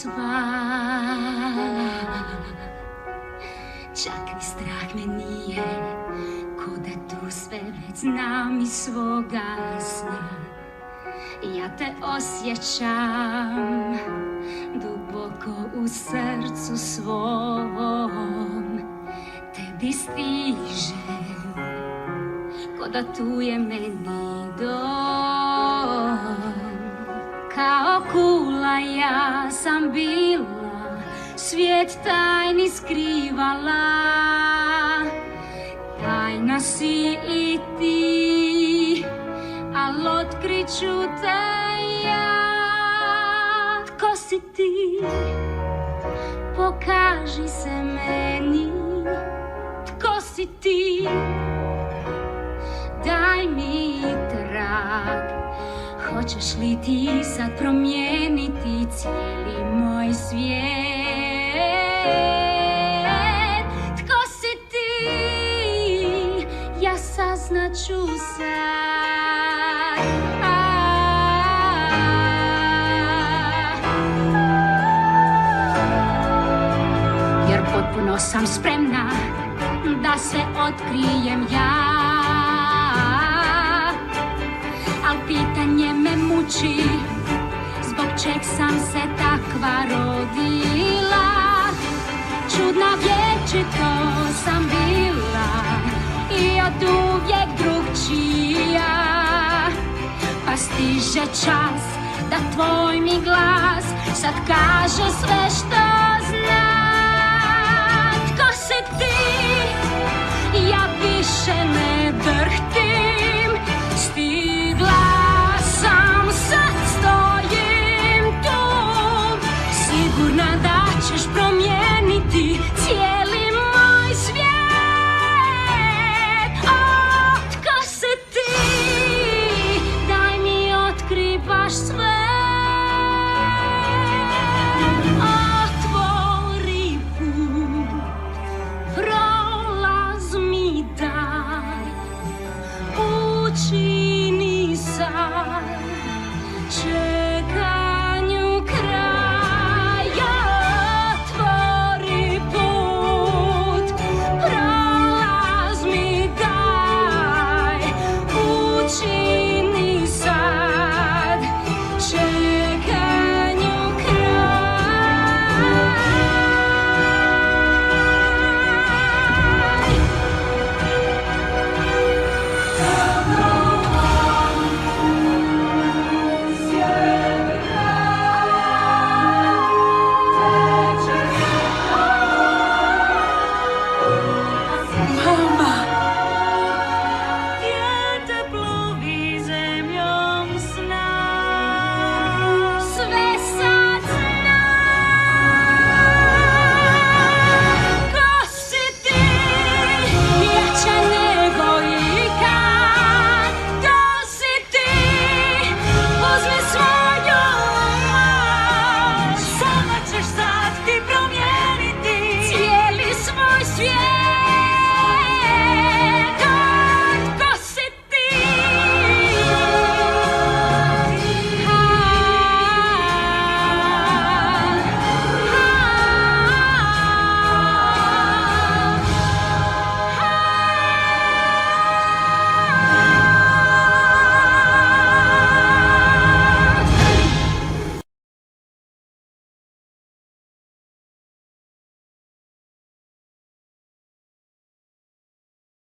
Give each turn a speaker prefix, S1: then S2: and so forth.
S1: sva. Čak ni strah me nije, ko da tu sve već znam iz svoga sna. Ja te osjećam duboko u srcu svom, tebi stižem, ko da tu je meni dom. Kao kula ja sam bila, svijet tajni skrivala, tajna si i ti, al otkrit ću te ja. Tko si ti? Pokaži se meni. Tko si ti? Daj mi trag. Hoćeš li ti sad promijeniti cijeli moj svijet? Tko si ti? Ja saznaću sad. Jer potpuno sam spremna da sve otkrijem ja. Al pitanje me muči, zbog čeg sam se takva rodila. Čudna vječito sam bila i od uvijek drugčija. Pa stiže čas da tvoj mi glas sad kaže sve što